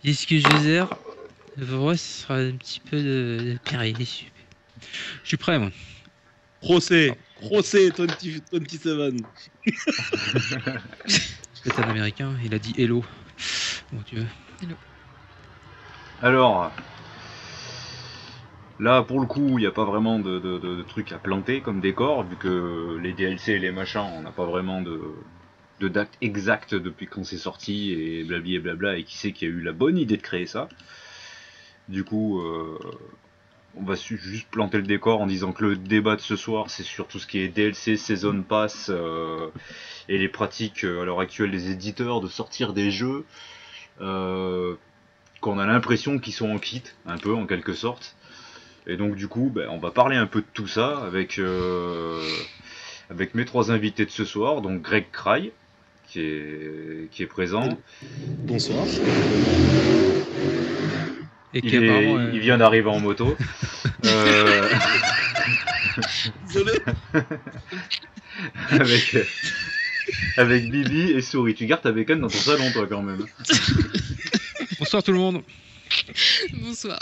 Disque user, ouais, ce sera un petit peu de péril. Je suis prêt, moi. Procès 27. C'est un américain, il a dit hello. Mon Dieu. Hello. Alors, là pour le coup, il n'y a pas vraiment de trucs à planter comme décor, vu que les DLC et les machins, on n'a pas vraiment de date exacte depuis quand c'est sorti, et blabli et blabla, et qui sait qui a eu la bonne idée de créer ça. Du coup, on va juste planter le décor en disant que le débat de ce soir, c'est sur tout ce qui est DLC, Season Pass, et les pratiques à l'heure actuelle des éditeurs de sortir des jeux qu'on a l'impression qu'ils sont en kit, un peu en quelque sorte. Et donc du coup, on va parler un peu de tout ça avec mes trois invités de ce soir, donc Greg Cray, qui est présent. Bonsoir. Et il vient d'arriver en moto. Désolé. avec Bibi et Souris. Tu gardes ta bécane dans ton salon, toi, quand même. Bonsoir tout le monde. Bonsoir.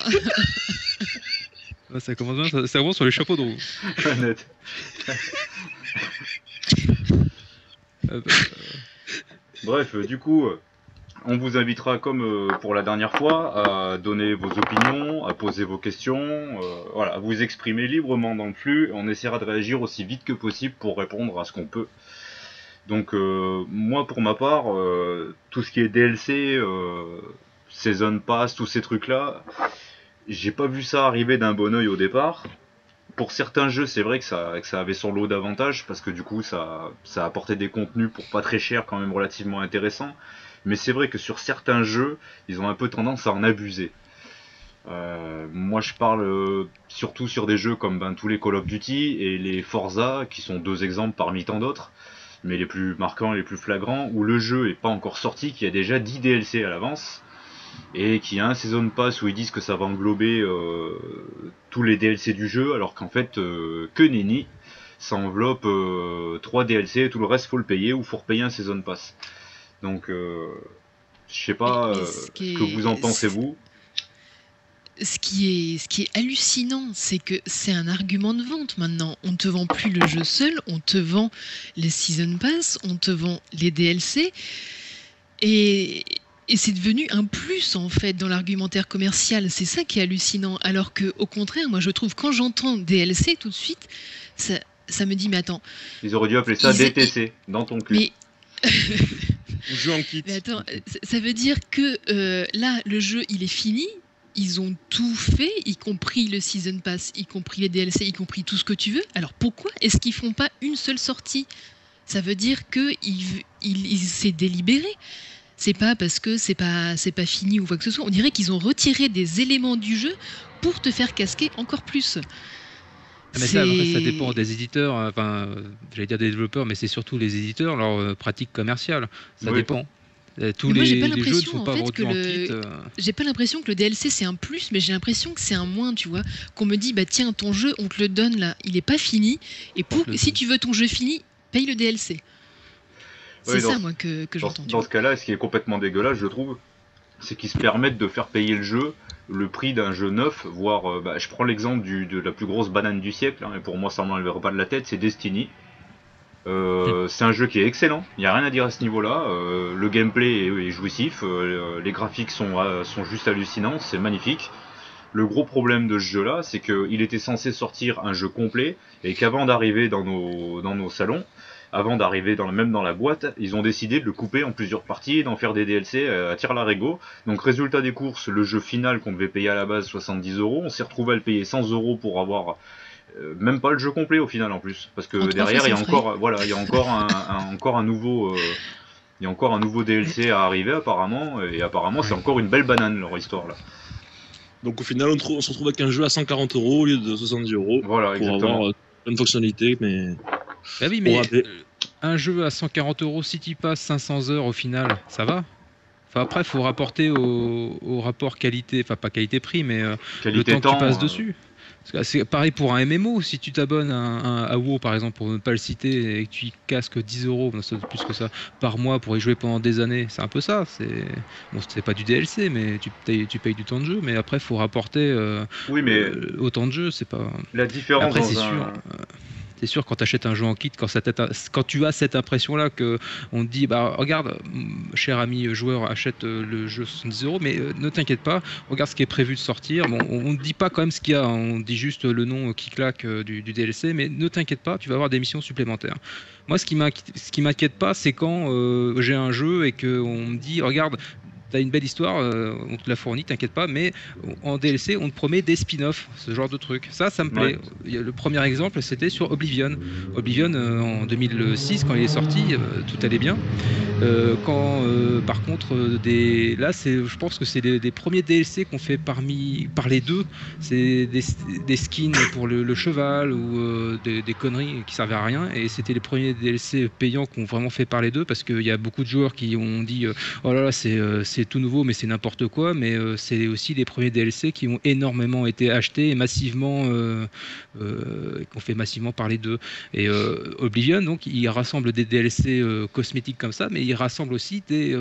Ça commence bien, ça commence sur les chapeaux de roue. Net. Bref, du coup, on vous invitera comme pour la dernière fois à donner vos opinions, à poser vos questions, voilà, à vous exprimer librement dans le flux. On essaiera de réagir aussi vite que possible pour répondre à ce qu'on peut. Donc moi pour ma part, tout ce qui est DLC, Season Pass, tous ces trucs-là, j'ai pas vu ça arriver d'un bon oeil au départ. Pour certains jeux, c'est vrai que ça avait son lot d'avantages, parce que du coup ça apportait des contenus pour pas très cher, quand même relativement intéressants. Mais c'est vrai que sur certains jeux, ils ont un peu tendance à en abuser. Moi je parle surtout sur des jeux comme tous les Call of Duty et les Forza, qui sont deux exemples parmi tant d'autres, mais les plus marquants, les plus flagrants, où le jeu est pas encore sorti, qui a déjà 10 DLC à l'avance, et qui a un Season Pass où ils disent que ça va englober tous les DLC du jeu, alors qu'en fait, que nenni, ça enveloppe 3 DLC, et tout le reste faut le payer, ou faut repayer un Season Pass. Donc, je sais pas ce que vous en pensez, vous. Ce qui est hallucinant, c'est que c'est un argument de vente maintenant. On ne te vend plus le jeu seul, on te vend les Season Pass, on te vend les DLC, et c'est devenu un plus en fait dans l'argumentaire commercial. C'est ça qui est hallucinant. Alors que au contraire, moi je trouve, quand j'entends DLC tout de suite, ça me dit mais attends. Ils auraient dû appeler ça DTC, dans ton cul. Mais Jeu en kit. mais attends, ça veut dire que là le jeu il est fini. Ils ont tout fait, y compris le Season Pass, y compris les DLC, y compris tout ce que tu veux. Alors pourquoi est-ce qu'ils font pas une seule sortie? Ça veut dire que c'est délibéré. C'est pas parce que c'est pas fini ou quoi que ce soit. On dirait qu'ils ont retiré des éléments du jeu pour te faire casquer encore plus. Mais ça, après, ça dépend des éditeurs, enfin, j'allais dire des développeurs, mais c'est surtout les éditeurs, leur pratique commerciale. Ça dépend. Tous les jeux ne sont pas vendus en kit. J'ai pas l'impression que le DLC c'est un plus, mais j'ai l'impression que c'est un moins, tu vois. Qu'on me dit, bah tiens, ton jeu, on te le donne là, il est pas fini, et si tu veux ton jeu fini, paye le DLC. C'est ça, moi, que j'entends. Dans ce cas-là, ce qui est complètement dégueulasse, je trouve, c'est qu'ils se permettent de faire payer le jeu le prix d'un jeu neuf, voire, je prends l'exemple de la plus grosse banane du siècle, et pour moi ça m'enlèvera pas de la tête, c'est Destiny. C'est un jeu qui est excellent, il n'y a rien à dire à ce niveau-là, le gameplay est jouissif, les graphiques sont juste hallucinants, c'est magnifique. Le gros problème de ce jeu-là, c'est qu'il était censé sortir un jeu complet, et qu'avant d'arriver dans nos salons, avant d'arriver même dans la boîte, ils ont décidé de le couper en plusieurs parties et d'en faire des DLC à tire-larigot. Donc résultat des courses, le jeu final qu'on devait payer à la base 70 €, on s'est retrouvé à le payer 100 € pour avoir même pas le jeu complet au final en plus, parce que derrière il y a encore un nouveau DLC à arriver apparemment, et apparemment c'est encore une belle banane leur histoire là. Donc au final on se retrouve avec un jeu à 140 € au lieu de 70 €. Voilà, pour exactement. avoir une fonctionnalité, mais... Bah oui, mais un jeu à 140 €, si tu passes 500 heures au final, ça va. Enfin, après, il faut rapporter au rapport qualité, enfin pas qualité-prix, mais le temps que tu passes dessus. C'est pareil pour un MMO, si tu t'abonnes à WoW par exemple, pour ne pas le citer, et que tu y casques 10 €, plus que ça, par mois pour y jouer pendant des années, c'est un peu ça. C'est pas du DLC, mais tu payes du temps de jeu, mais après il faut rapporter autant de jeux, c'est pas... La différence après, c'est sûr, quand tu achètes un jeu en kit, quand tu as cette impression-là qu'on te dit, bah regarde, cher ami joueur, achète le jeu 70 €, mais ne t'inquiète pas, regarde ce qui est prévu de sortir. Bon, on ne dit pas quand même ce qu'il y a, on dit juste le nom qui claque du DLC, mais ne t'inquiète pas, tu vas avoir des missions supplémentaires. Moi, ce qui m'inquiète pas, c'est quand j'ai un jeu et qu'on me dit, regarde, t'as une belle histoire, on te la fournit, t'inquiète pas, mais en DLC, on te promet des spin-offs, ce genre de trucs. Ça me plaît. Le premier exemple, c'était sur Oblivion. Oblivion, en 2006, quand il est sorti, tout allait bien. Par contre, là, je pense que c'est des premiers DLC qu'on fait par les deux. C'est des skins pour le cheval ou des conneries qui servaient à rien. Et c'était les premiers DLC payants qu'on vraiment fait par les deux, parce qu'il y a beaucoup de joueurs qui ont dit oh là là, c'est tout nouveau, mais c'est n'importe quoi. Mais c'est aussi les premiers DLC qui ont énormément été achetés et massivement qu'on fait massivement par les deux. Et Oblivion, donc, il rassemble des DLC cosmétiques comme ça, mais il rassemble aussi des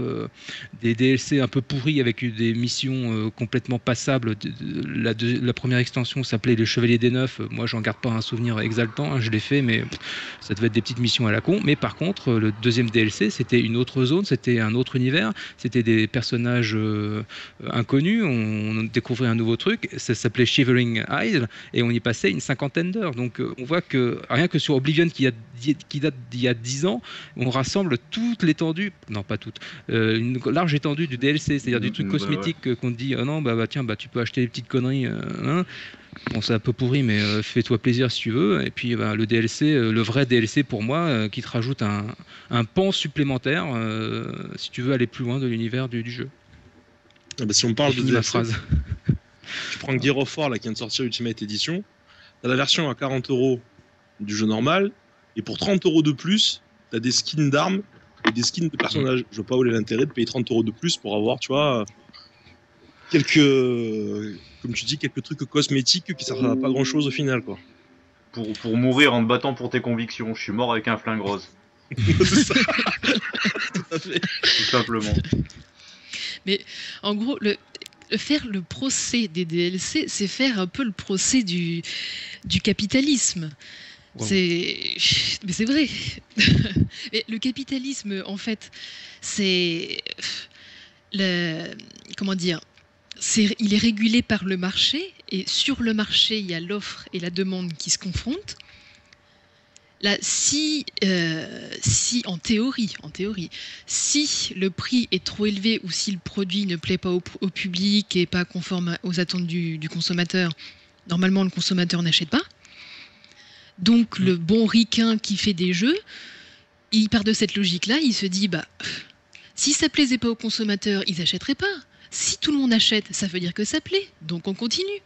DLC un peu pourris avec des missions complètement passables. La première extension s'appelait Les Chevaliers des Neufs. Moi, j'en garde pas un souvenir exaltant, hein, je l'ai fait, mais ça devait être des petites missions à la con. Mais par contre, le deuxième DLC, c'était une autre zone, c'était un autre univers, c'était des personnages inconnus, on découvrait un nouveau truc, ça s'appelait Shivering Isle, et on y passait une 50aine d'heures. Donc on voit que rien que sur Oblivion qui date d'il y a 10 ans, on rassemble toute l'étendue, non pas toute, une large étendue du DLC, c'est-à-dire du truc cosmétique qu'on te dit non, tiens, tu peux acheter des petites conneries, hein. Bon, c'est un peu pourri, mais fais-toi plaisir si tu veux. Et puis le DLC, le vrai DLC pour moi, qui te rajoute un pan supplémentaire si tu veux aller plus loin de l'univers du jeu. Si on parle de DLC, phrase. Tu prends Gears of War là, qui vient de sortir Ultimate Edition, t'as la version à 40 € du jeu normal, et pour 30 € de plus, t'as des skins d'armes et des skins de personnages. Je vois pas où est l'intérêt de payer 30 € de plus pour avoir, tu vois, comme tu dis, quelques trucs cosmétiques qui servent à pas grand chose au final, quoi. Pour mourir en te battant pour tes convictions, je suis mort avec un flingue rose. C'est ça. Tout à fait. Tout simplement. Mais en gros, faire le procès des DLC, c'est faire un peu le procès du capitalisme. Wow. Mais c'est vrai. Mais le capitalisme, en fait, c'est comment dire, il est régulé par le marché, et sur le marché, il y a l'offre et la demande qui se confrontent. Là, si en théorie, si le prix est trop élevé ou si le produit ne plaît pas au public et pas conforme aux attentes du consommateur, normalement le consommateur n'achète pas. Donc le bon ricain qui fait des jeux, il part de cette logique-là, il se dit si ça plaisait pas aux consommateurs, ils n'achèteraient pas. Si tout le monde achète, ça veut dire que ça plaît, donc on continue.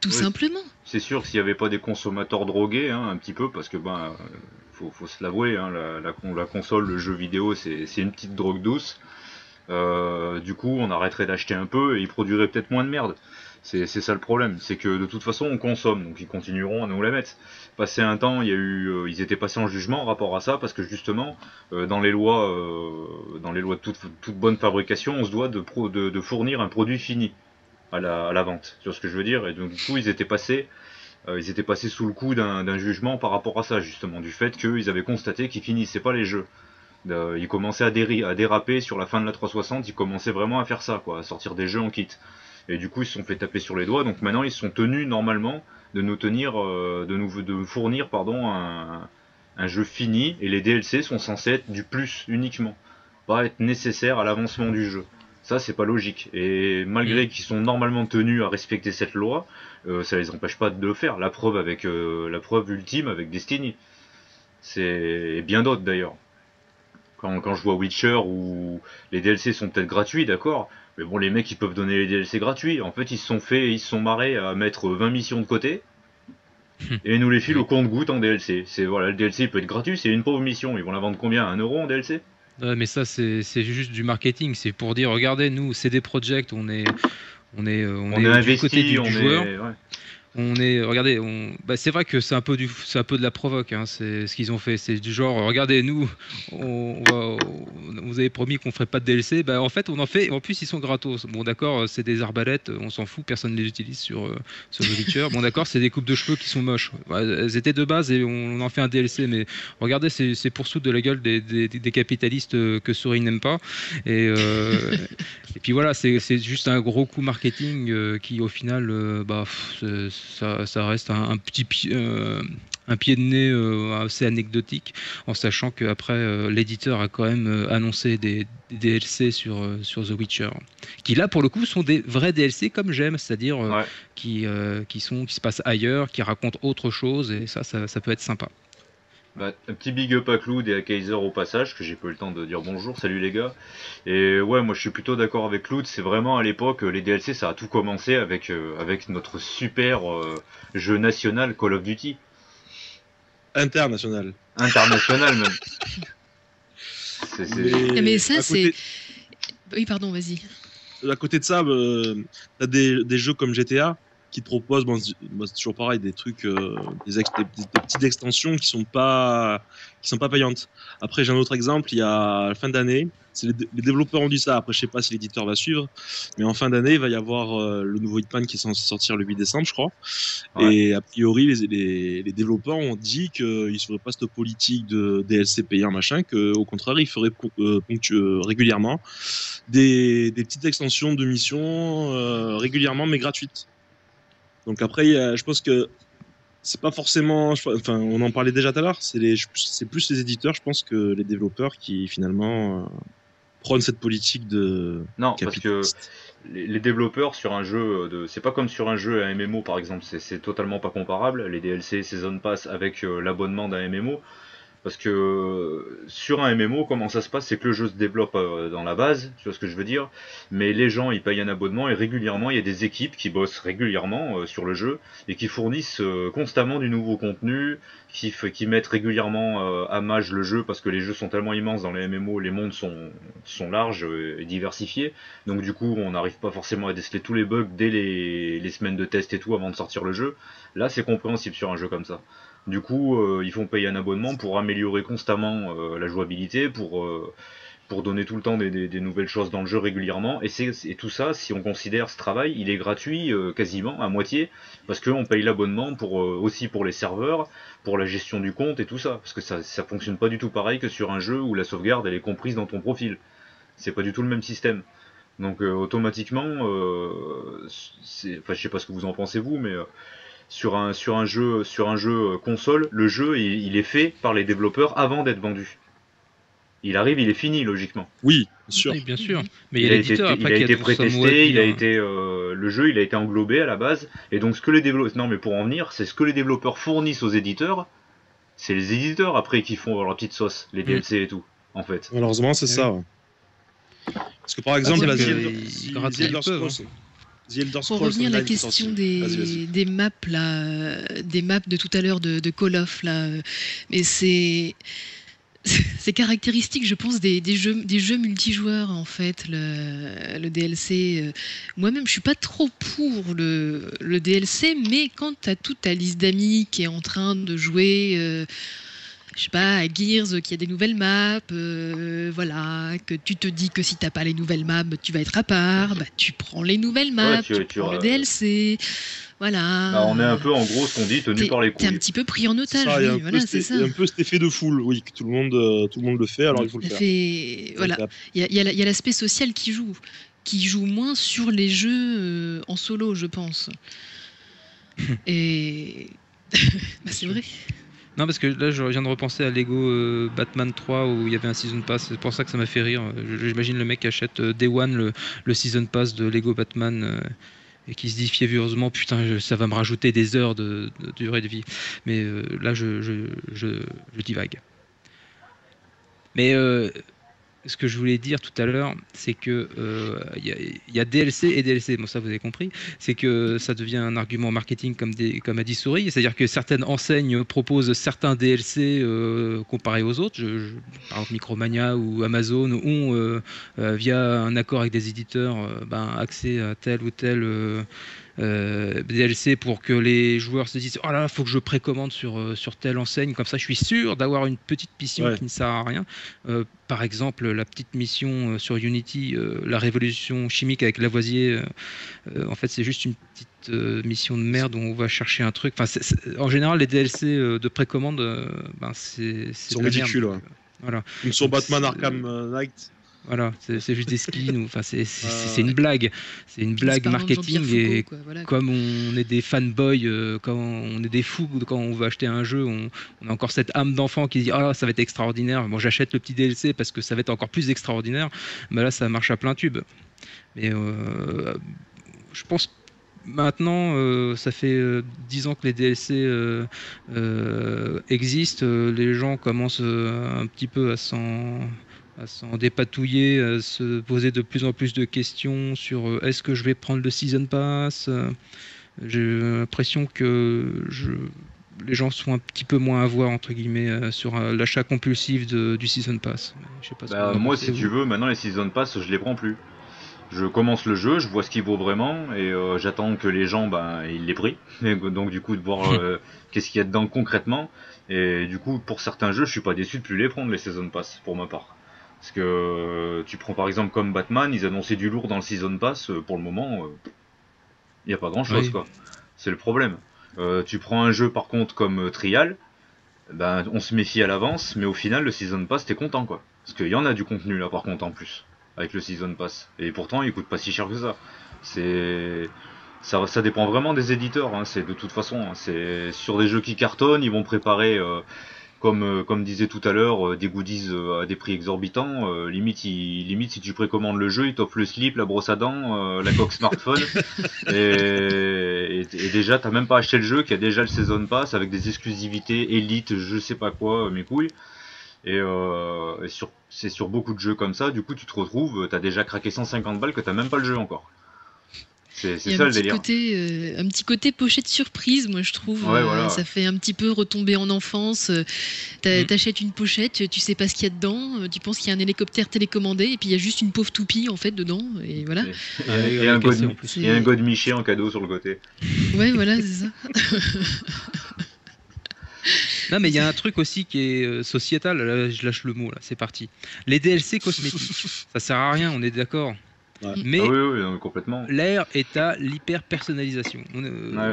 Tout simplement. C'est sûr que s'il n'y avait pas des consommateurs drogués, hein, un petit peu, parce que faut se l'avouer, hein, la console, le jeu vidéo, c'est une petite drogue douce. Du coup, on arrêterait d'acheter un peu et ils produiraient peut-être moins de merde. C'est ça le problème, c'est que de toute façon on consomme, donc ils continueront à nous la mettre. Passé un temps, ils étaient passés en jugement en rapport à ça, parce que justement, dans les lois de toute bonne fabrication, on se doit de fournir un produit fini à la vente, tu vois ce que je veux dire. Et donc du coup ils étaient passés sous le coup d'un jugement par rapport à ça, justement, du fait qu'ils avaient constaté qu'ils finissaient pas les jeux. Ils commençaient à déraper sur la fin de la 360, ils commençaient vraiment à faire ça, quoi, à sortir des jeux en kit. Et du coup ils se sont fait taper sur les doigts, donc maintenant ils sont tenus normalement de nous fournir un jeu fini, et les DLC sont censés être du plus uniquement, pas être nécessaires à l'avancement du jeu. Ça, c'est pas logique. Et malgré qu'ils sont normalement tenus à respecter cette loi, ça les empêche pas de le faire. La preuve ultime avec Destiny. Et bien d'autres d'ailleurs. Quand je vois Witcher, où les DLC sont peut-être gratuits, d'accord, mais bon, les mecs ils peuvent donner les DLC gratuits. En fait, ils se sont marrés à mettre 20 missions de côté et nous les filent au compte-gouttes en DLC. Le DLC il peut être gratuit, c'est une pauvre mission. Ils vont la vendre combien, 1 € en DLC? Ouais, mais ça c'est juste du marketing, c'est pour dire regardez, nous CD Projekt, on est investi, du côté du joueur. regardez, c'est vrai que c'est un peu de la provoque, hein, c'est ce qu'ils ont fait. C'est du genre, regardez, nous, on vous avez promis qu'on ferait pas de DLC. Bah, en fait, on en fait. En plus, ils sont gratos. Bon, d'accord, c'est des arbalètes, on s'en fout, personne ne les utilise sur The Witcher. Bon, d'accord, c'est des coupes de cheveux qui sont moches. Ouais, elles étaient de base et on en fait un DLC. Mais regardez, c'est pour se foutre de la gueule des capitalistes que Sori n'aime pas. Et puis voilà, c'est juste un gros coup marketing qui, au final, ça reste un pied de nez assez anecdotique, en sachant qu'après, l'éditeur a quand même annoncé des DLC sur The Witcher, qui là, pour le coup, sont des vrais DLC comme j'aime, c'est-à-dire Ouais. qui se passent ailleurs, qui racontent autre chose, et ça peut être sympa. Bah, un petit big up à Cloud et à Kaiser au passage, que j'ai pas eu le temps de dire bonjour, salut les gars. Et ouais, moi je suis plutôt d'accord avec Cloud, c'est vraiment à l'époque, les DLC ça a tout commencé avec notre super jeu national Call of Duty. International. International même. Mais ça, à c'est. côté, Oui, pardon, vas-y. à côté de ça, t'as des jeux comme GTA qui te proposent, c'est toujours pareil, des trucs, des petites extensions qui sont pas payantes. Après, j'ai un autre exemple, il y a la fin d'année, les développeurs ont dit ça, après je sais pas si l'éditeur va suivre, mais en fin d'année, il va y avoir le nouveau Hitman qui est censé sortir le 8 décembre, je crois. Ouais. Et a priori, les développeurs ont dit qu'ils ne feraient pas cette politique de DLC payant, machin, qu'au contraire, ils feraient régulièrement des petites extensions de missions régulièrement, mais gratuites. Donc après, je pense que c'est pas forcément, enfin, on en parlait déjà tout à l'heure, c'est plus les éditeurs, je pense, que les développeurs qui finalement prônent cette politique de Non, parce que capitaliste. les développeurs sur un jeu c'est pas comme sur un jeu un MMO par exemple, c'est totalement pas comparable, les DLC Season Pass avec l'abonnement d'un MMO. Parce que sur un MMO, comment ça se passe, c'est que le jeu se développe dans la base, tu vois ce que je veux dire, mais les gens ils payent un abonnement et régulièrement il y a des équipes qui bossent régulièrement sur le jeu et qui fournissent constamment du nouveau contenu, qui mettent régulièrement à mage le jeu parce que les jeux sont tellement immenses dans les MMO, les mondes sont larges et diversifiés, donc du coup on n'arrive pas forcément à déceler tous les bugs dès les semaines de test et tout avant de sortir le jeu. Là c'est compréhensible sur un jeu comme ça. Du coup, ils font payer un abonnement pour améliorer constamment la jouabilité, pour donner tout le temps des nouvelles choses dans le jeu régulièrement. Et tout ça, si on considère ce travail, il est gratuit quasiment à moitié, parce qu'on paye l'abonnement aussi pour les serveurs, pour la gestion du compte et tout ça. Parce que ça fonctionne pas du tout pareil que sur un jeu où la sauvegarde elle est comprise dans ton profil. C'est pas du tout le même système. Donc automatiquement, enfin je sais pas ce que vous en pensez vous, mais sur un jeu console, le jeu il est fait par les développeurs avant d'être vendu. Il arrive, il est fini logiquement. Oui, bien sûr. Oui, bien sûr. Mais il y Il a a été, l'éditeur il après a qui a été tout son mot à prétesté, dire. le jeu il a été englobé à la base, et donc ce que les développeurs, non mais pour en venir, c'est ce que les développeurs fournissent aux éditeurs, c'est les éditeurs après qui font leur petite sauce, les DLC et tout, en fait. Malheureusement, c'est Oui. ça. Ouais. Parce que par Ah, exemple, c'est la que The ils grattent ce qu'ils peuvent, hein. Elder Pour Scrolls revenir à la Online qui est question sorti. Vas-y. des maps là, des maps de tout à l'heure de Call of là, mais c'est caractéristique, je pense, des jeux multijoueurs en fait, le DLC. Moi-même, je suis pas trop pour le DLC, mais quand tu as toute ta liste d'amis qui est en train de jouer, je sais pas, à Gears, qui a des nouvelles maps, voilà, que tu te dis que si t'as pas les nouvelles maps, tu vas être à part, bah tu prends les nouvelles maps, Ouais, tu prends le DLC, bah, voilà. on est un peu en gros ce qu'on dit tenu par les T'es un couilles. petit peu pris en C'est otage, ça, il y a oui, voilà, c'est ça. un peu cet effet de foule, oui, que tout le monde le fait, alors il faut le faire. Voilà, Donc, il y a l'aspect social qui joue moins sur les jeux en solo, je pense. Et bah, c'est vrai. Non, parce que là, je viens de repenser à Lego Batman 3 où il y avait un Season Pass. C'est pour ça que ça m'a fait rire. J'imagine le mec qui achète Day One le Season Pass de Lego Batman et qui se dit fiévreusement putain, ça va me rajouter des heures de durée de vie. Mais là, je divague. Mais ce que je voulais dire tout à l'heure, c'est que y a DLC et DLC. Bon, ça vous avez compris. C'est que ça devient un argument marketing comme a dit Souris. C'est-à-dire que certaines enseignes proposent certains DLC comparés aux autres. Par exemple, Micromania ou Amazon ont via un accord avec des éditeurs accès à tel ou tel DLC pour que les joueurs se disent oh là, faut que je précommande sur telle enseigne, comme ça je suis sûr d'avoir une petite mission qui ne sert à rien. Par exemple, la petite mission sur Unity, la révolution chimique avec Lavoisier, en fait, c'est juste une petite mission de merde où on va chercher un truc. Enfin, en général, les DLC de précommande, c'est Ils sont de la merde. ridicules. Voilà. Comme sur Batman Arkham Knight. Voilà, c'est juste des skins. Enfin, c'est une blague. C'est une blague marketing. Et voilà, comme on est des fanboys, quand on est des fous, quand on veut acheter un jeu, on a encore cette âme d'enfant qui dit ah, ça va être extraordinaire. Bon, j'achète le petit DLC parce que ça va être encore plus extraordinaire. Mais là, ça marche à plein tube. Mais je pense maintenant, ça fait 10 ans que les DLC existent. Les gens commencent un petit peu à s'en dépatouiller, à se poser de plus en plus de questions sur est-ce que je vais prendre le Season Pass. J'ai l'impression que les gens sont un petit peu moins à voir entre guillemets sur l'achat compulsif du Season Pass. Je sais pas moi, si tu veux, maintenant les Season Pass, je les prends plus. Je commence le jeu, je vois ce qu'il vaut vraiment et j'attends que les gens ils l'aient pris. Et donc du coup de voir qu'est-ce qu'il y a dedans concrètement. Et du coup pour certains jeux je suis pas déçu de plus les prendre les Season Pass pour ma part. Parce que tu prends par exemple comme Batman, ils annonçaient du lourd dans le Season Pass, pour le moment il n'y a pas grand chose quoi. C'est le problème. Tu prends un jeu par contre comme Trial, on se méfie à l'avance, mais au final le Season Pass t'es content quoi. Parce qu'il y en a du contenu là par contre en plus. Avec le Season Pass. Et pourtant, il coûte pas si cher que ça. Ça dépend vraiment des éditeurs. Hein. C'est de toute façon, c'est sur des jeux qui cartonnent, ils vont préparer, comme disait tout à l'heure, des goodies à des prix exorbitants. Limite, si tu précommandes le jeu, ils t'offrent le slip, la brosse à dents, la coque smartphone. et déjà, t'as même pas acheté le jeu, qui a déjà le Season Pass avec des exclusivités, Elite, je sais pas quoi, mes couilles. Et c'est sur beaucoup de jeux comme ça, du coup tu te retrouves, t'as déjà craqué 150 balles que t'as même pas le jeu encore. C'est ça le délire. Un petit côté pochette surprise, moi je trouve. Voilà. Ça fait un petit peu retomber en enfance. T'achètes une pochette, tu sais pas ce qu'il y a dedans, tu penses qu'il y a un hélicoptère télécommandé et puis il y a juste une pauvre toupie en fait dedans. Et voilà. Et un God Miché en cadeau sur le côté. Ouais, voilà, c'est ça. Non mais il y a un truc aussi qui est sociétal, là, je lâche le mot, là, c'est parti. Les DLC cosmétiques, ça sert à rien, on est d'accord. Ouais. Mais oui, complètement. L'ère est à l'hyper-personnalisation.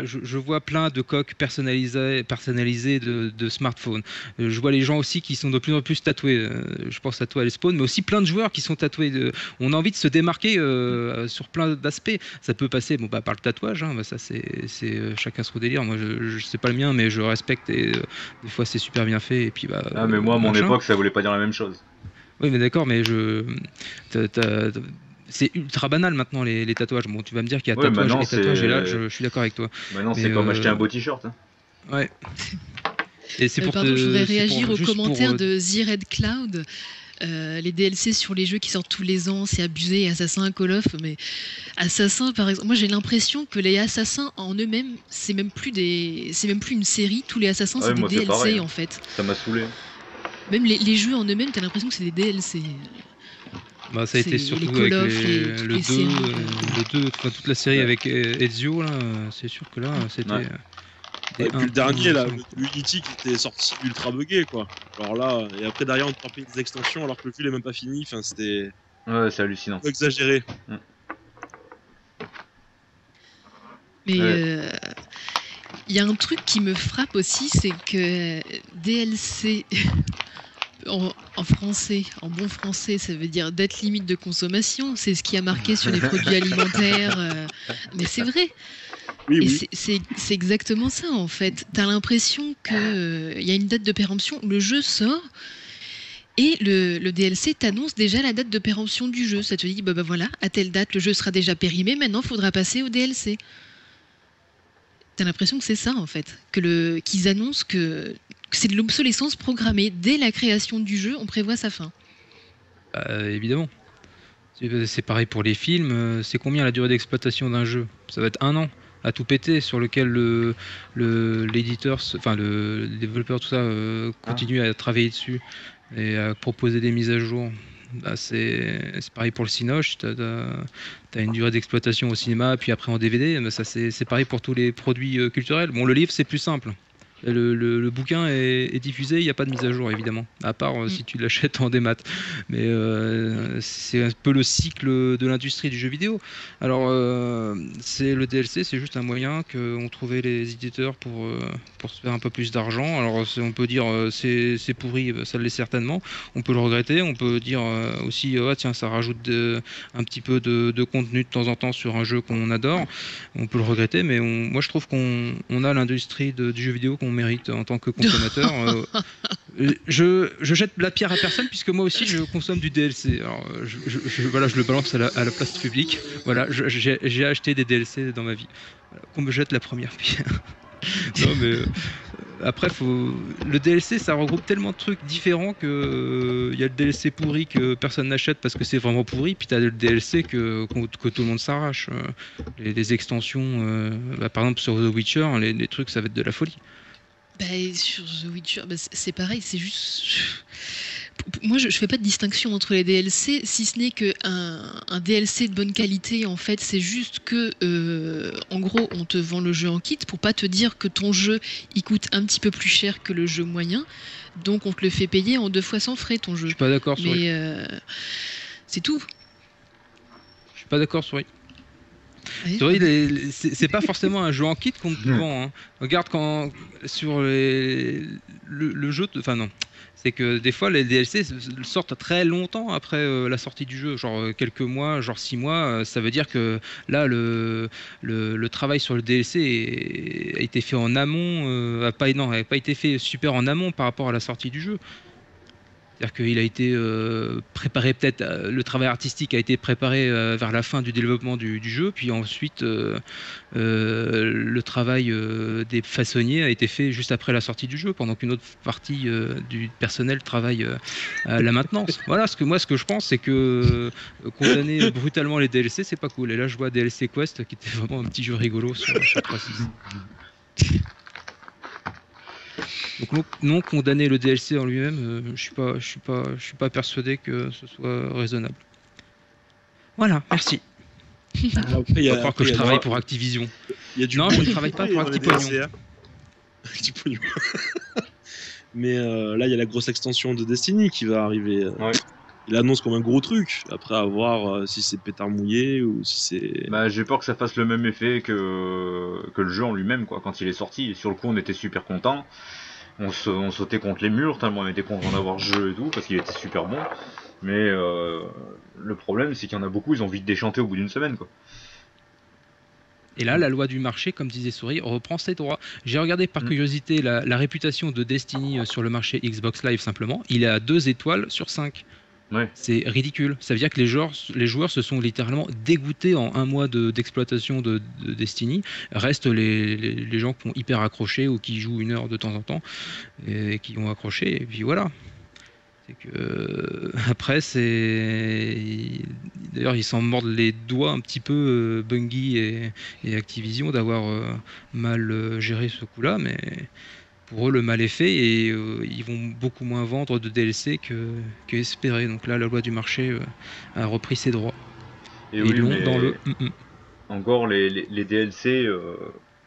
Je vois plein de coques personnalisées de smartphones. Je vois les gens aussi qui sont de plus en plus tatoués. Je pense à toi, Spawn, mais aussi plein de joueurs qui sont tatoués. On a envie de se démarquer sur plein d'aspects. Ça peut passer par le tatouage, hein, ça c'est chacun son délire. Moi, je sais pas le mien, mais je respecte et des fois c'est super bien fait. Et puis, mais moi, à mon époque, ça voulait pas dire la même chose. Oui, mais d'accord, mais c'est ultra banal maintenant les tatouages. Bon, tu vas me dire qu'il y a tatouage et tatouage, et là je suis d'accord avec toi. Maintenant, c'est comme acheter un beau t-shirt. Hein. Ouais. Et c'est pour je voudrais réagir aux commentaires de The Red Cloud. Les DLC sur les jeux qui sortent tous les ans, c'est abusé. Assassin, Call of, mais Assassin, par exemple, moi j'ai l'impression que les Assassins en eux-mêmes, c'est même plus une série. Tous les Assassins, c'est des DLC pareil, en fait. Ça m'a saoulé. Même les jeux en eux-mêmes, t'as l'impression que c'est des DLC. Ça a été surtout avec le 2, enfin, toute la série avec Ezio, là, c'est sûr que là, c'était... Ouais. Et puis le dernier, là, Unity qui était sorti ultra buggé, quoi. Alors là, et après derrière on te rappelait des extensions alors que le jeu n'est même pas fini, enfin c'était... Ouais, c'est hallucinant. Un peu exagéré. Mais il y a un truc qui me frappe aussi, c'est que DLC... En français, en bon français, ça veut dire date limite de consommation. C'est ce qui a marqué sur les produits alimentaires. Mais c'est vrai. Oui. C'est exactement ça, en fait. T'as l'impression qu'il y a une date de péremption. Le jeu sort et le DLC t'annonce déjà la date de péremption du jeu. Ça te dit, voilà, à telle date, le jeu sera déjà périmé. Maintenant, il faudra passer au DLC. T'as l'impression que c'est ça, en fait. Qu'ils annoncent que c'est de l'obsolescence programmée. Dès la création du jeu, on prévoit sa fin. Évidemment. C'est pareil pour les films. C'est combien la durée d'exploitation d'un jeu? Ça va être 1 an à tout péter, sur lequel l'éditeur, enfin le développeur, tout ça, continue à travailler dessus et à proposer des mises à jour. Bah, c'est pareil pour le Cinoche, t'as une durée d'exploitation au cinéma, puis après en DVD, mais ça c'est pareil pour tous les produits culturels. Bon, le livre c'est plus simple. Le bouquin est diffusé, il n'y a pas de mise à jour évidemment, à part si tu l'achètes en démat. Mais c'est un peu le cycle de l'industrie du jeu vidéo. Alors c'est le DLC, c'est juste un moyen qu'ont trouvé les éditeurs pour se faire un peu plus d'argent. Alors on peut dire c'est pourri, ça l'est certainement. On peut le regretter, on peut dire aussi ah, tiens ça rajoute un petit peu de contenu de temps en temps sur un jeu qu'on adore. On peut le regretter, mais moi je trouve qu'on a l'industrie du jeu vidéo qu'on mérite en tant que consommateur. Je jette la pierre à personne puisque moi aussi je consomme du DLC. Alors, voilà, je le balance à la place publique. Voilà, j'ai acheté des DLC dans ma vie. Voilà, qu'on me jette la première pierre. Non mais après le DLC ça regroupe tellement de trucs différents que y a le DLC pourri que personne n'achète parce que c'est vraiment pourri, puis t'as le DLC que tout le monde s'arrache. Les extensions, par exemple sur The Witcher, les trucs ça va être de la folie. Bah, sur The Witcher, bah, c'est pareil, c'est juste. Moi, je fais pas de distinction entre les DLC, si ce n'est qu'un DLC de bonne qualité, en fait, c'est juste que, en gros, on te vend le jeu en kit pour pas te dire que ton jeu, il coûte un petit peu plus cher que le jeu moyen, donc on te le fait payer en 2 fois sans frais, ton jeu. Je suis pas d'accord sur Mais c'est tout. Je suis pas d'accord sur Ouais. c'est pas forcément un jeu en kit qu'on te vend. Hein. Regarde quand sur le jeu, enfin non, c'est que des fois les DLC sortent très longtemps après la sortie du jeu, genre quelques mois, genre 6 mois. Ça veut dire que là le travail sur le DLC a été fait en amont, a pas été fait super en amont par rapport à la sortie du jeu. C'est-à-dire qu'il a été préparé, peut-être le travail artistique a été préparé vers la fin du développement du jeu, puis ensuite le travail des façonniers a été fait juste après la sortie du jeu, pendant qu'une autre partie du personnel travaille à la maintenance. Voilà, ce que je pense, c'est que condamner brutalement les DLC, c'est pas cool. Et là, je vois DLC Quest, qui était vraiment un petit jeu rigolo sur chaque raciste. Donc non condamner le DLC en lui-même, je suis pas persuadé que ce soit raisonnable. Voilà, merci. Après, On va croire que je travaille pour Activision. Non, je ne travaille pas pour Actipognon. Actipognon. Mais là, il y a la grosse extension de Destiny qui va arriver. Ouais. Il annonce comme un gros truc. Après, à voir si c'est pétard mouillé ou si c'est. Bah, j'ai peur que ça fasse le même effet que le jeu en lui-même, quoi. Quand il est sorti, sur le coup, on était super content. On sautait contre les murs, tellement on était content d'avoir le jeu et tout, parce qu'il était super bon. Mais le problème, c'est qu'il y en a beaucoup, ils ont vite déchanté au bout d'une semaine, quoi. Et là, la loi du marché, comme disait Souris, reprend ses droits. J'ai regardé par curiosité la réputation de Destiny sur le marché Xbox Live simplement. Il est à 2 étoiles sur 5. Ouais. C'est ridicule. Ça veut dire que les joueurs se sont littéralement dégoûtés en un mois d'exploitation de Destiny. Restent les gens qui ont hyper accroché ou qui jouent 1 heure de temps en temps et qui ont accroché. Et puis voilà. C'est que après d'ailleurs ils s'en mordent les doigts un petit peu Bungie et Activision d'avoir mal géré ce coup-là, mais pour eux le mal est fait et ils vont beaucoup moins vendre de DLC que espéré. Donc là la loi du marché a repris ses droits. Et oui, l'ont mais dans le encore les DLC,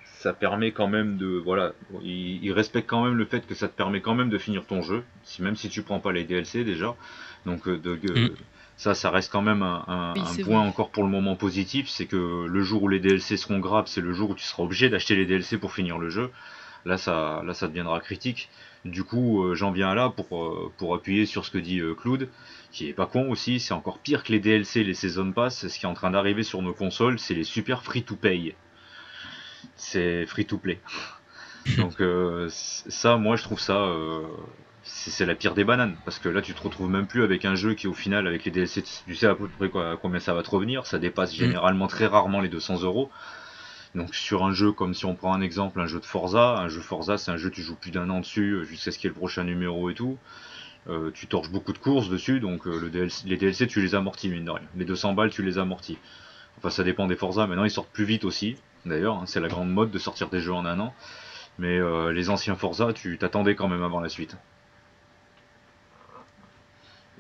ça permet quand même de, voilà, ils respectent quand même le fait que ça te permet quand même de finir ton jeu, même si tu prends pas les DLC déjà. Donc ça reste quand même un point vrai. encore pour le moment positif, c'est que le jour où les DLC seront graves, c'est le jour où tu seras obligé d'acheter les DLC pour finir le jeu. Là ça deviendra critique. Du coup, j'en viens là pour appuyer sur ce que dit Claude, qui est pas con aussi. C'est encore pire que les DLC, les Season Pass. Ce qui est en train d'arriver sur nos consoles, c'est les super free-to-pay. C'est free-to-play. Donc ça, moi, je trouve ça... c'est la pire des bananes, parce que là tu te retrouves même plus avec un jeu qui au final avec les DLC tu sais à peu près combien ça va te revenir, ça dépasse généralement très rarement les 200€. Donc sur un jeu comme si on prend un exemple, un jeu Forza c'est un jeu tu joues plus d'1 an dessus jusqu'à ce qu'il y ait le prochain numéro et tout, tu torches beaucoup de courses dessus, donc les DLC tu les amortis mine de rien, les 200 balles tu les amortis, enfin ça dépend des Forza, maintenant ils sortent plus vite aussi d'ailleurs, hein, c'est la grande mode de sortir des jeux en 1 an, mais les anciens Forza tu t'attendais quand même avant la suite.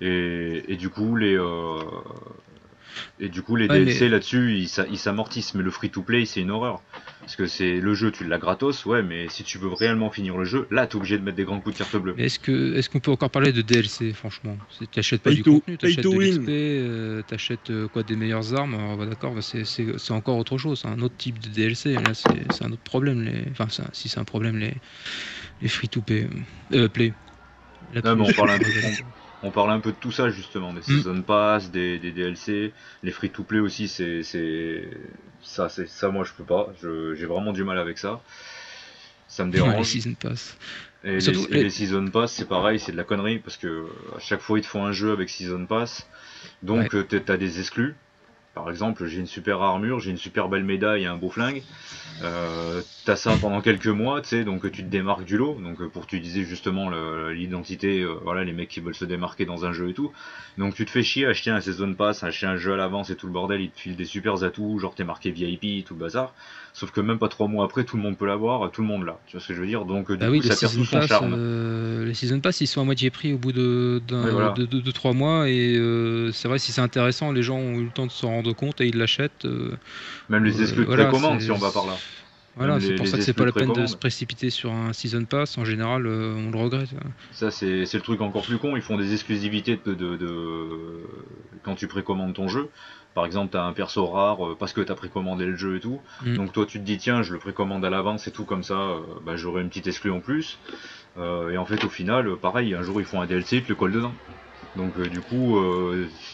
Et du coup, les Ouais, DLC mais là-dessus, ils s'amortissent. Mais le free-to-play, c'est une horreur. Parce que c'est le jeu, tu l'as gratos, ouais, mais si tu veux réellement finir le jeu, là, t'es obligé de mettre des grands coups de carte bleue. Mais est-ce qu'on peut encore parler de DLC, franchement? T'achètes pas Pay du to, contenu, pay t'achètes to de win. l'XP, t'achètes quoi, des meilleures armes. Alors, bah, d'accord, bah, c'est encore autre chose, c'est un autre type de DLC. Là, c'est un autre problème. Enfin, si c'est un problème, les free-to-play. Play. Non, mais Lapsus, on parle un peu de tout ça justement, des Hmm. season pass, des DLC, les free-to-play aussi, c'est ça, moi je peux pas, j'ai vraiment du mal avec ça, ça me Ouais, les dérange. season pass. Et Surtout, les season pass, c'est pareil, c'est de la connerie parce que à chaque fois ils te font un jeu avec season pass, ouais. donc t'as des exclus. Par exemple, j'ai une super armure, j'ai une super belle médaille et un beau flingue. T'as ça pendant quelques mois, tu sais, donc tu te démarques du lot, donc pour utiliser justement l'identité, voilà, les mecs qui veulent se démarquer dans un jeu et tout. Donc tu te fais chier à acheter un season pass, acheter un jeu à l'avance et tout le bordel, ils te filent des super atouts, genre t'es marqué VIP, tout le bazar. Sauf que même pas 3 mois après, tout le monde peut l'avoir, tout le monde l'a. Tu vois ce que je veux dire? Donc du Bah oui, coup, ça perd tout son charme. les season pass, ils sont à moitié prix au bout Oui, voilà. de 3 mois et c'est vrai, si c'est intéressant, les gens ont eu le temps de s'en rendre compte et ils l'achètent. Même les exclus de Voilà, précommande, si on va par là. Même c'est pour ça les que c'est exclus pas de la peine de se précommande. précipiter sur un season pass. En général, on le regrette. Ça, c'est le truc encore plus con. Ils font des exclusivités quand tu précommandes ton jeu. Par exemple, t'as un perso rare parce que t'as précommandé le jeu et tout. Mm. Donc toi, tu te dis, tiens, je le précommande à l'avance et tout, comme ça, bah, j'aurai une petite exclue en plus. Et en fait, au final, pareil, un jour, ils font un DLC, ils te le collent dedans. Donc du coup,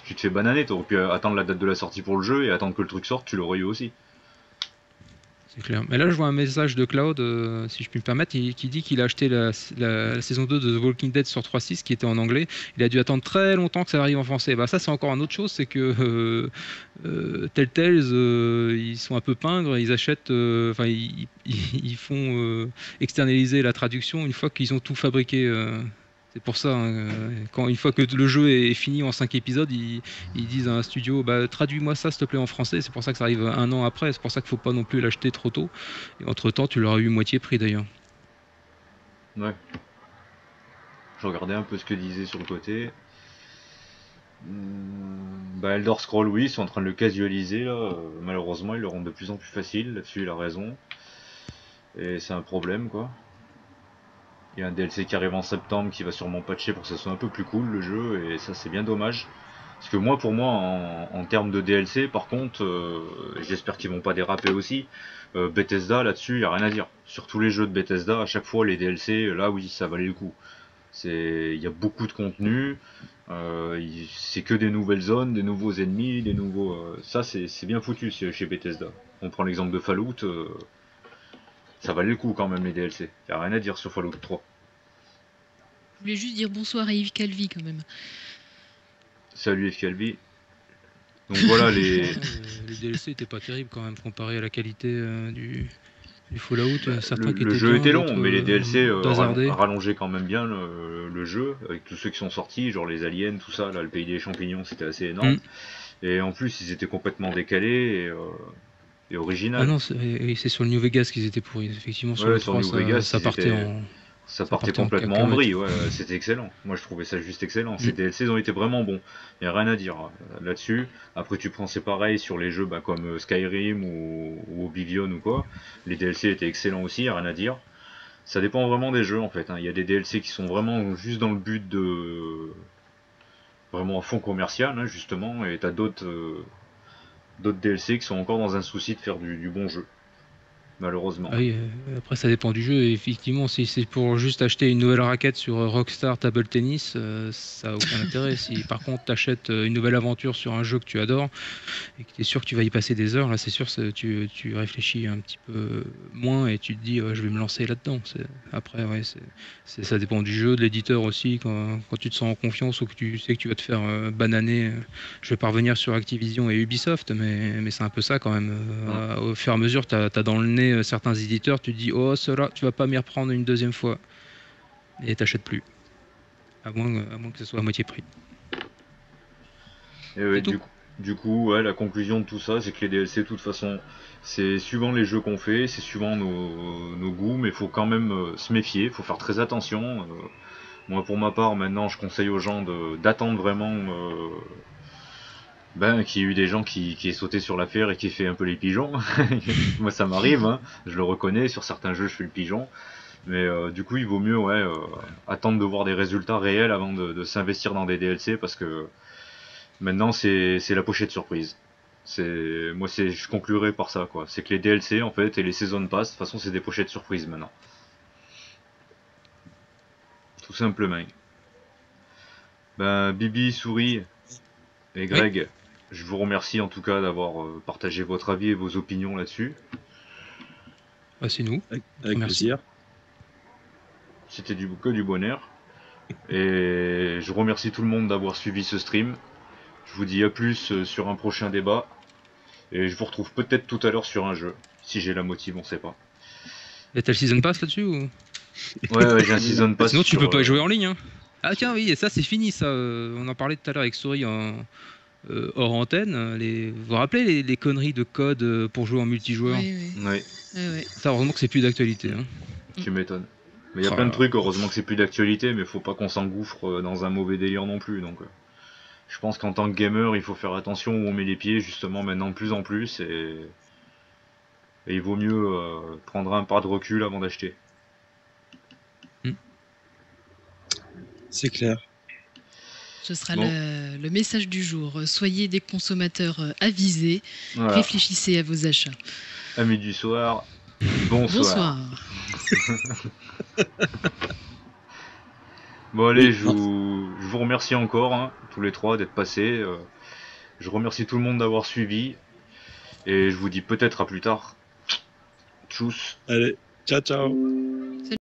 tu te fais bananer. T'aurais pu attendre la date de la sortie pour le jeu et attendre que le truc sorte, tu l'aurais eu aussi. C'est clair. Mais là, je vois un message de Cloud, si je puis me permettre, qui dit qu'il a acheté la saison 2 de The Walking Dead sur 3.6 qui était en anglais. Il a dû attendre très longtemps que ça arrive en français. Bah, ça, c'est encore une autre chose, c'est que Telltales, ils sont un peu pingres, ils achètent, enfin, ils font externaliser la traduction une fois qu'ils ont tout fabriqué. C'est pour ça, hein, une fois que le jeu est fini en 5 épisodes, ils disent à un studio, bah, traduis-moi ça s'il te plaît en français. C'est pour ça que ça arrive un an après. C'est pour ça qu'il faut pas non plus l'acheter trop tôt. Et entre-temps, tu l'auras eu moitié prix d'ailleurs. Ouais. Je regardais un peu ce que disait sur le côté. Bah Elder Scroll, oui, ils sont en train de le casualiser là. Malheureusement, ils le rendent de plus en plus facile. Là-dessus, il a raison. Et c'est un problème, quoi. Il y a un DLC qui arrive en septembre qui va sûrement patcher pour que ça soit un peu plus cool le jeu. Et ça, c'est bien dommage. Parce que moi, pour moi, en termes de DLC, par contre, j'espère qu'ils vont pas déraper aussi. Bethesda, là-dessus, il n'y a rien à dire. Sur tous les jeux de Bethesda, à chaque fois, les DLC, là, oui, ça valait le coup. Il y a beaucoup de contenu. C'est que des nouvelles zones, des nouveaux ennemis, des nouveaux. Ça, c'est bien foutu chez Bethesda. On prend l'exemple de Fallout. Ça valait le coup quand même les DLC. Y a rien à dire sur Fallout 3. Je voulais juste dire bonsoir à Yves Calvi quand même. Salut FKLB. Donc voilà les. Les DLC étaient pas terribles quand même comparé à la qualité du Fallout. Bah, Certains qui le étaient jeu bien, était long, d'autres mais les DLC bazardés. rallongeaient quand même bien le jeu, avec tous ceux qui sont sortis, genre les aliens, tout ça, là, le pays des champignons, c'était assez énorme. Mm. Et en plus, ils étaient complètement décalés et Ah original. non, c'est sur le New Vegas qu'ils étaient pourris. Effectivement, sur Ouais, le sur 3, New Vegas, ça ça partait partait en complètement en cacahuète. vrille, ouais, c'était excellent. Moi, je trouvais ça juste excellent. Ces Mm. DLC, ils ont été vraiment bons. Il n'y a rien à dire là-dessus. Après, tu prends, c'est pareil sur les jeux bah, comme Skyrim ou Oblivion ou quoi. Les DLC étaient excellents aussi, il n'y a rien à dire. Ça dépend vraiment des jeux en fait. Il y a des DLC qui sont vraiment juste dans le but de vraiment à fond commercial justement, et t'as d'autres DLC qui sont encore dans un souci de faire du bon jeu, malheureusement. Ah oui, après ça dépend du jeu. Et effectivement, si c'est pour juste acheter une nouvelle raquette sur Rockstar Table Tennis, ça a aucun intérêt. Si par contre tu achètes une nouvelle aventure sur un jeu que tu adores et que tu es sûr que tu vas y passer des heures, là c'est sûr tu réfléchis un petit peu moins et tu te dis je vais me lancer là-dedans. Après, ouais, ça dépend du jeu, de l'éditeur aussi. Quand tu te sens en confiance ou que tu sais que tu vas te faire bananer, je vais pas revenir sur Activision et Ubisoft, mais c'est un peu ça quand même. Au fur et à mesure, tu as dans le nez certains éditeurs, tu te dis oh cela, tu vas pas m'y reprendre une deuxième fois et t'achètes plus, à moins que ce soit à moitié prix. Et ouais, C'est tout. du coup, ouais, la conclusion de tout ça, c'est que les DLC, de toute façon, c'est suivant les jeux qu'on fait, c'est suivant nos goûts, mais il faut quand même se méfier, il faut faire très attention. Moi, pour ma part, maintenant, je conseille aux gens d'attendre vraiment qu'il y ait eu des gens qui aient sauté sur l'affaire et qui aient fait un peu les pigeons. Moi, ça m'arrive, hein, je le reconnais, sur certains jeux, je fais le pigeon. Mais du coup, il vaut mieux attendre de voir des résultats réels avant de s'investir dans des DLC, parce que maintenant, c'est la pochette surprise. Je conclurai par ça, quoi. C'est que les DLC, en fait, et les Season Pass, de toute façon, c'est des pochettes surprises maintenant. Tout simplement. Ben, Bibi, Souris et Greg, je vous remercie en tout cas d'avoir partagé votre avis et vos opinions là-dessus. Bah, c'est nous. Avec Merci. plaisir. C'était que du bonheur. Et je remercie tout le monde d'avoir suivi ce stream. Je vous dis à plus sur un prochain débat. Et je vous retrouve peut-être tout à l'heure sur un jeu. Si j'ai la motive, on sait pas. Et t'as le Season Pass là-dessus ou... Ouais, j'ai un Season Pass. Sinon, tu peux pas jouer en ligne. Hein. Ah, tiens, oui, et ça, c'est fini, ça. On en parlait tout à l'heure avec Story hors antenne. Vous vous rappelez les conneries de code pour jouer en multijoueur? Oui. Ça, heureusement que c'est plus d'actualité. Hein. Tu m'étonnes. Mais il y a plein de trucs, heureusement que c'est plus d'actualité, mais faut pas qu'on s'engouffre dans un mauvais délire non plus. Donc, je pense qu'en tant que gamer, il faut faire attention où on met les pieds, justement, maintenant de plus en plus. Et il vaut mieux prendre un pas de recul avant d'acheter. C'est clair. Ce sera le message du jour. Soyez des consommateurs avisés. Voilà. Réfléchissez à vos achats. Amis du soir, bonsoir. Bon allez, je vous remercie encore, hein, tous les trois, d'être passés. Je remercie tout le monde d'avoir suivi. Et je vous dis peut-être à plus tard. Tchuss. Allez, ciao ciao.